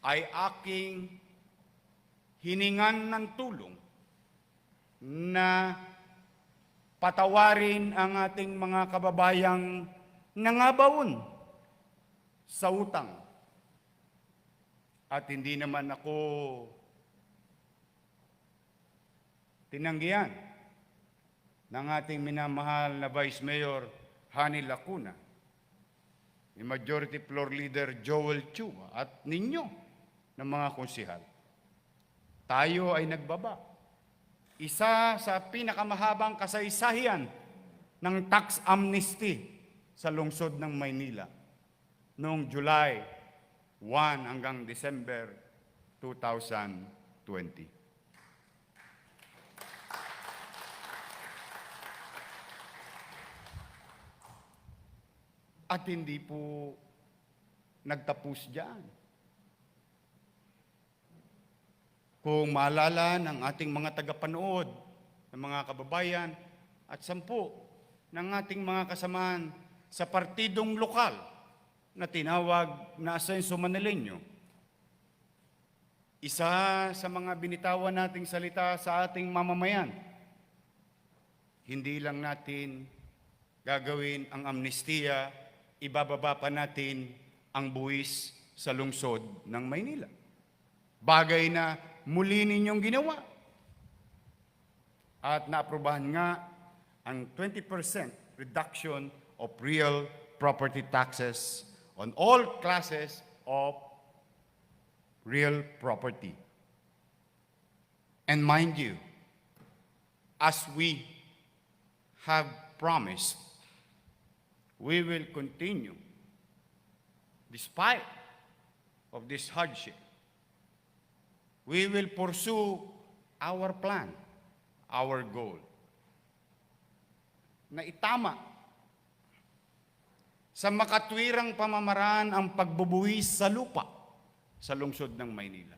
ay aking hiningan ng tulong na patawarin ang ating mga kababayang nangabaon sa utang. At hindi naman ako tinanggihan ng ating minamahal na Vice Mayor Hani Lacuna, ni Majority Floor Leader Joel Chua at ninyo ng mga konsihal. Tayo ay nagbaba. Isa sa pinakamahabang kasaysayan ng tax amnesty sa lungsod ng Maynila noong July 1 hanggang December 2020. At hindi po nagtapos diyan. Kung maalala ng ating mga tagapanood, ng mga kababayan, at 10 ng ating mga kasamaan sa partidong lokal na tinawag na Asenso Manileño, isa sa mga binitawan nating salita sa ating mamamayan, hindi lang natin gagawin ang amnestiya, ibababa pa natin ang buwis sa lungsod ng Maynila. Bagay na muli ninyong ginawa. At naaprubahan nga ang 20% reduction of real property taxes on all classes of real property. And mind you, as we have promised, we will continue despite of this hardship. We will pursue our plan, our goal, na itama sa makatwirang pamamaraan ang pagbubuwis sa lupa sa lungsod ng Maynila.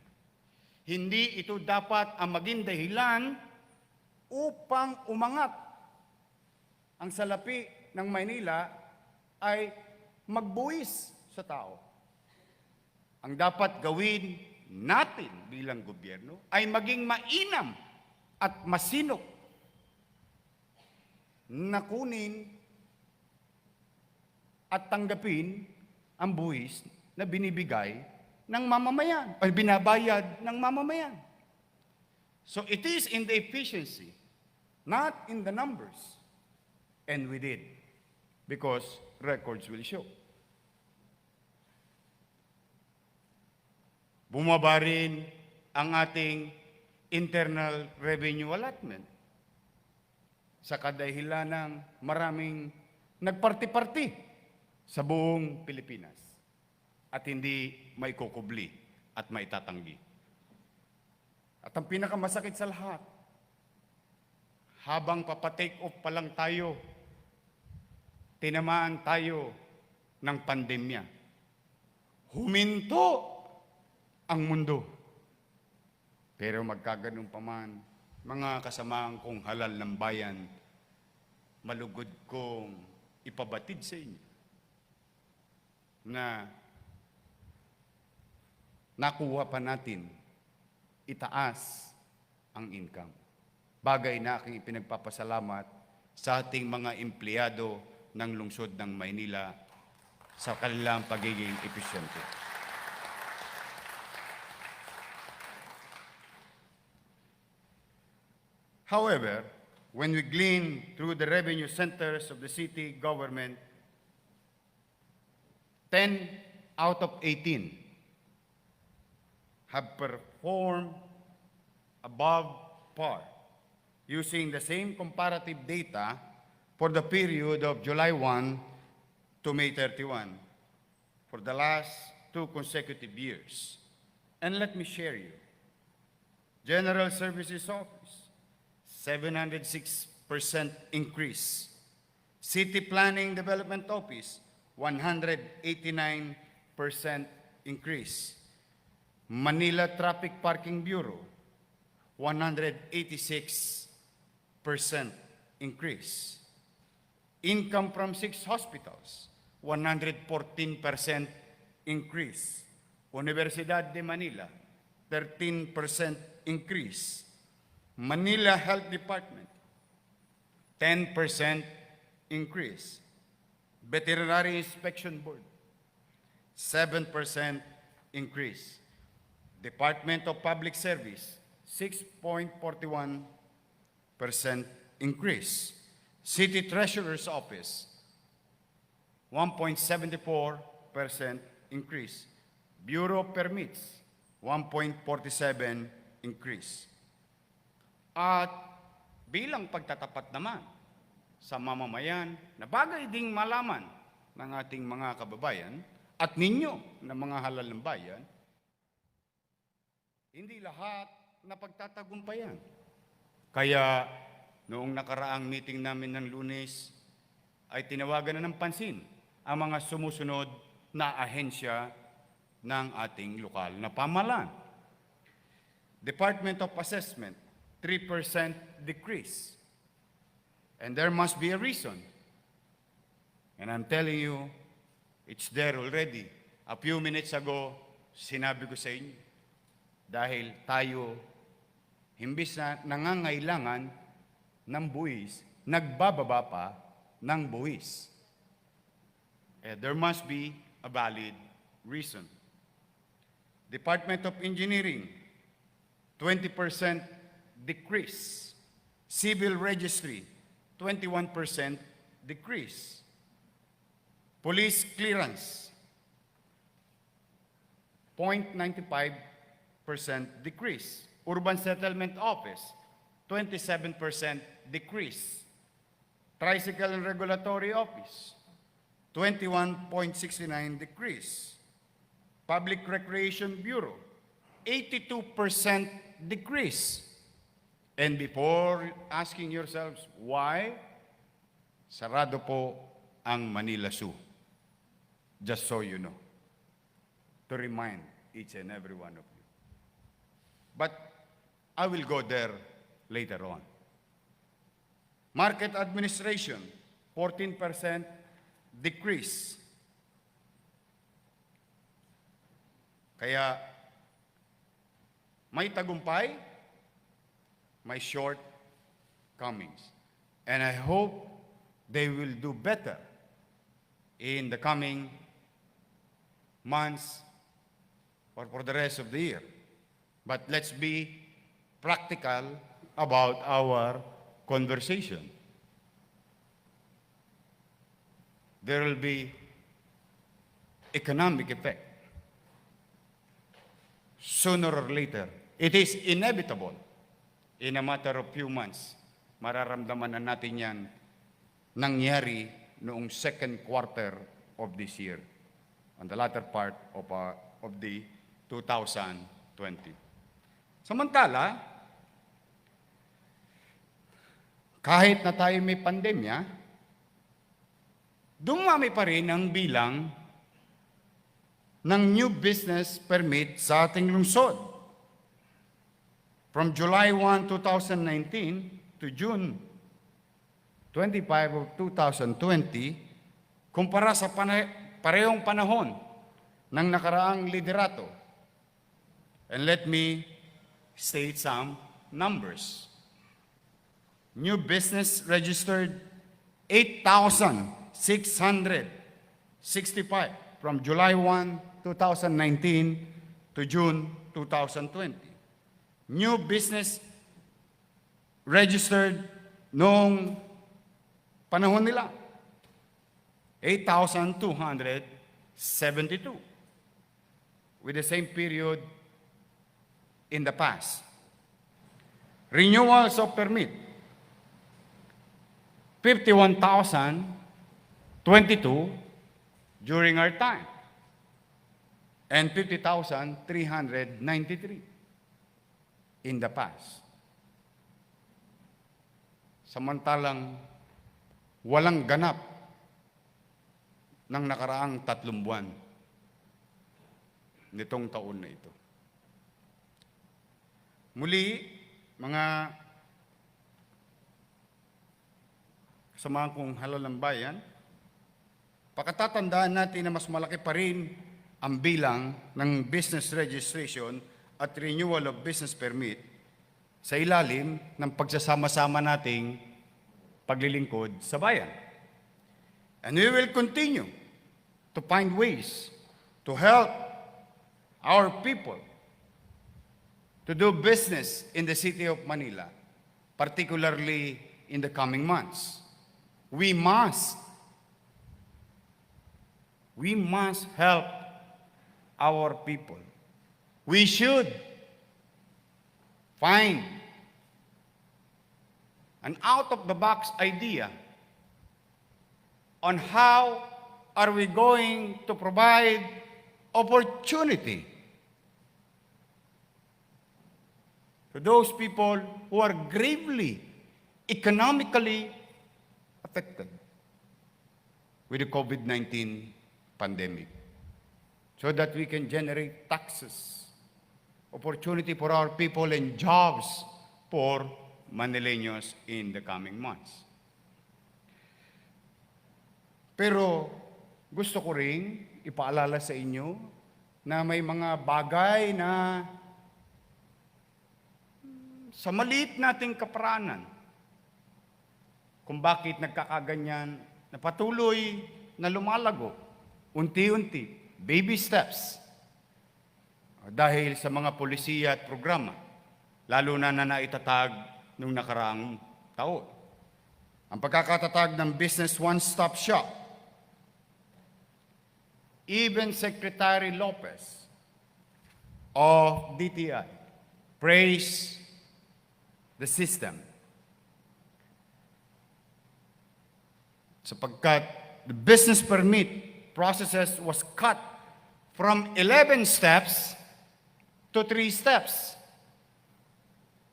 Hindi ito dapat ang maging dahilan upang umangat ang salapi ng Maynila ay magbuwis sa tao. Ang dapat gawin natin bilang gobyerno ay maging mainam at masinop na kunin at tanggapin ang buwis na binibigay ng mamamayan o binabayad ng mamamayan. So it is in the efficiency, not in the numbers. And we did, because records will show. Bumaba rin ang ating internal revenue allotment sa kadahilan ng maraming nagparti-parti sa buong Pilipinas at hindi may kukubli at may tatanggi. At ang pinakamasakit sa lahat, habang papatake off pa lang tayo, tinamaan tayo ng pandemya. Huminto ang mundo. Pero magkaganon pa man, mga kasamaang kong halal ng bayan, malugod kong ipabatid sa inyo na nakuha pa natin itaas ang income. Bagay na aking ipinagpapasalamat sa ating mga empleyado ng lungsod ng Maynila sa kanilang pagiging episyente. However, when we glean through the revenue centers of the city government, 10 out of 18 have performed above par using the same comparative data for the period of July 1 to May 31 for the last 2 consecutive years. And let me share you. General Services Office, 706% increase. City Planning Development Office, 189% increase. Manila Traffic Parking Bureau, 186% increase. Income from 6 hospitals, 114% increase. Universidad de Manila, 13% increase. Manila Health Department, 10% increase. Veterinary Inspection Board, 7% increase. Department of Public Service, 6.41% increase. City Treasurer's Office, 1.74% increase. Bureau of Permits, 1.47% increase. At bilang pagtatapat naman sa mamamayan na bagay ding malaman ng ating mga kababayan at ninyo na mga halal ng bayan, hindi lahat na pagtatagumpayan. Kaya noong nakaraang meeting namin ng Lunes ay tinawagan na ng pansin ang mga sumusunod na ahensya ng ating lokal na pamahalaan. Department of Assessment, 3% decrease. And there must be a reason. And I'm telling you, it's there already. A few minutes ago, sinabi ko sa inyo, dahil tayo, imbis na nangangailangan ng buwis, nagbababa pa ng buwis. There must be a valid reason. Department of Engineering, 20% decrease. Civil Registry, 21% decrease. Police Clearance, 0.95% decrease. Urban Settlement Office, 27% decrease. Tricycle and Regulatory Office, 21.69% decrease. Public Recreation Bureau, 82% decrease. And before asking yourselves why, sarado po ang Manila Zoo. Just so you know, to remind each and every one of you. But I will go there later on. Market Administration, 14% decrease. Kaya may tagumpay, may shortcomings. And I hope they will do better in the coming months or for the rest of the year. But let's be practical about our conversation. There will be economic effect. Sooner or later, it is inevitable. In a matter of few months, mararamdaman na natin yan nangyari noong second quarter of this year, on the latter part of the 2020. Samantala, kahit na tayo may pandemya, dumami pa rin ang bilang ng new business permit sa ating lungsod. From July 1, 2019 to June 25 of 2020, kumpara sa parehong panahon ng nakaraang liderato. And let me state some numbers. New business registered 8,665 from July 1, 2019 to June 2020. New business registered noong panahon nila, 8,272 with the same period in the past. Renewals of permit, 51,022 during our time, and 50,393 in the past. Samantalang walang ganap ng nakaraang 3 buwan nitong taon na ito. Muli, mga kasamahan kong halal ng bayan, pakatatandaan natin na mas malaki pa rin ang bilang ng business registration at renewal of business permit sa ilalim ng pagsasama-sama nating paglilingkod sa bayan. And we will continue to find ways to help our people to do business in the city of Manila, particularly in the coming months. We must help our people. We should find an out-of-the-box idea on how are we going to provide opportunity to those people who are gravely economically affected with the COVID-19 pandemic, so that we can generate taxes, opportunity for our people, and jobs for Manileños in the coming months. Pero gusto ko ring ipaalala sa inyo na may mga bagay na sa maliit nating kaparaanan kung bakit nagkakaganyan na patuloy na lumalago, unti-unti, baby steps, dahil sa mga polisiya at programa, lalo na naitatag nung nakaraang taon. Ang pagkakatatag ng Business One-Stop Shop, even Secretary Lopez of DTI praised the system sapagkat the business permit processes was cut from 11 steps to 3 steps.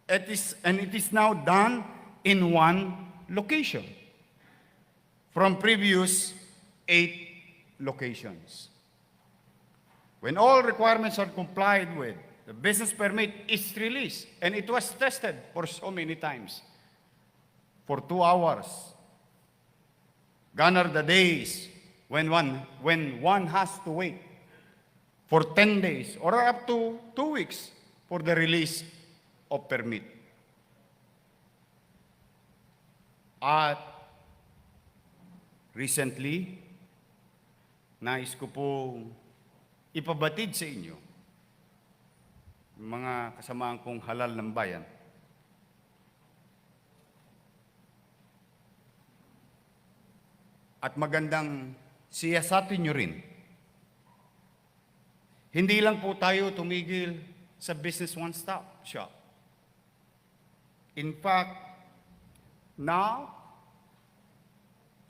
It is now done in one location from previous 8 locations. When all requirements are complied with, the business permit is released, and it was tested for so many times. For 2 hours. Gone are the days when one has to wait for 10 days or up to 2 weeks for the release of permit. At recently, nais ko po ipabatid sa inyo, mga kasamahan kong halal ng bayan, at magandang siyasatin nyo rin. Hindi lang po tayo tumigil sa Business One-Stop Shop. In fact, now,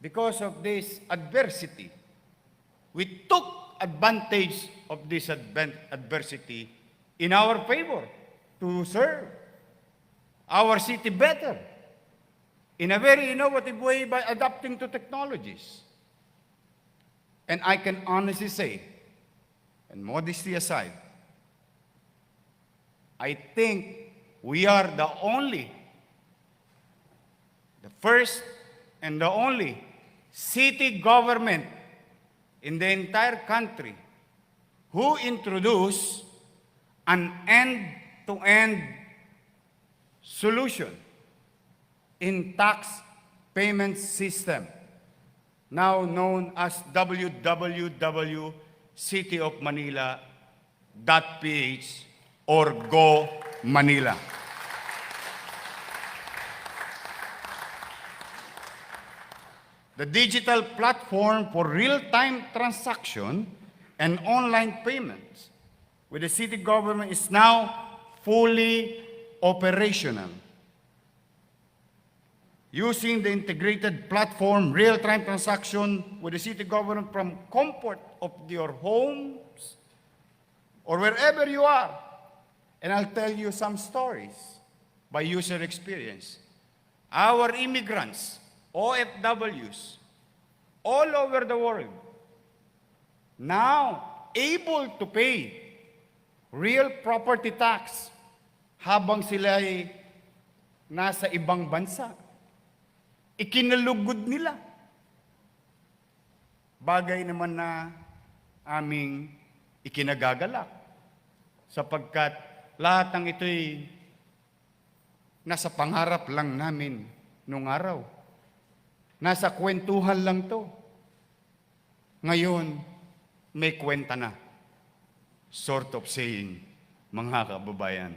because of this adversity, we took advantage of this adversity in our favor to serve our city better in a very innovative way by adapting to technologies. And I can honestly say, and modesty aside, I think we are the first and the only city government in the entire country who introduced an end-to-end solution in tax payment system, now known as www.cityofmanila.ph or Go Manila. The digital platform for real-time transaction and online payments with the city government is now fully operational. Using the integrated platform, real-time transaction with the city government from comfort of your homes or wherever you are. And I'll tell you some stories by user experience. Our immigrants, OFWs, all over the world, now able to pay real property tax habang sila ay nasa ibang bansa. Ikinalugod nila. Bagay naman na aming ikinagagalak sapagkat lahat ng ito'y nasa pangarap lang namin nung araw. Nasa kwentuhan lang to. Ngayon, may kwenta na. Sort of saying, mga kababayan.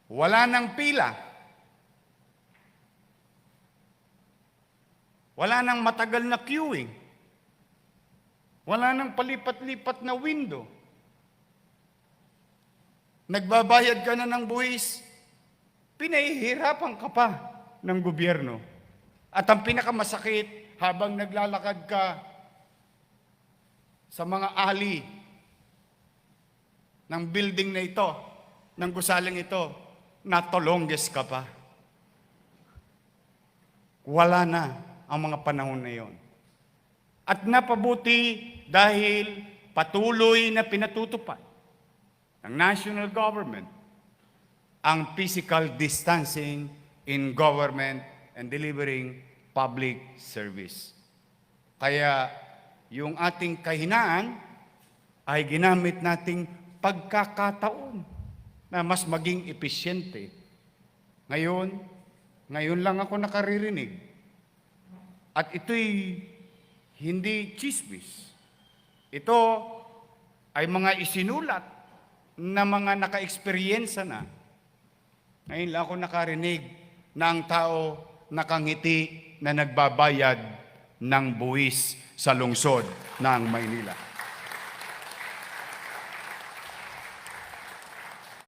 Wala nang pila. Wala nang matagal na queuing. Wala nang palipat-lipat na window. Nagbabayad ka na ng buwis, pinahihirapan ka pa ng gobyerno. At ang pinakamasakit, habang naglalakad ka sa mga alley ng building na ito, ng gusaling ito, natolongges ka pa. Wala na ang mga panahon na yon. At napabuti dahil patuloy na pinatutupad ng national government ang physical distancing in government and delivering public service. Kaya yung ating kahinaan ay ginamit nating pagkakataon na mas maging epesyente. Ngayon lang ako nakaririnig. At ito'y hindi chismis. Ito ay mga isinulat na mga naka-eksperyensa na. Ngayon lang ako nakarinig na ang tao nakangiti na nagbabayad ng buwis sa lungsod ng Maynila.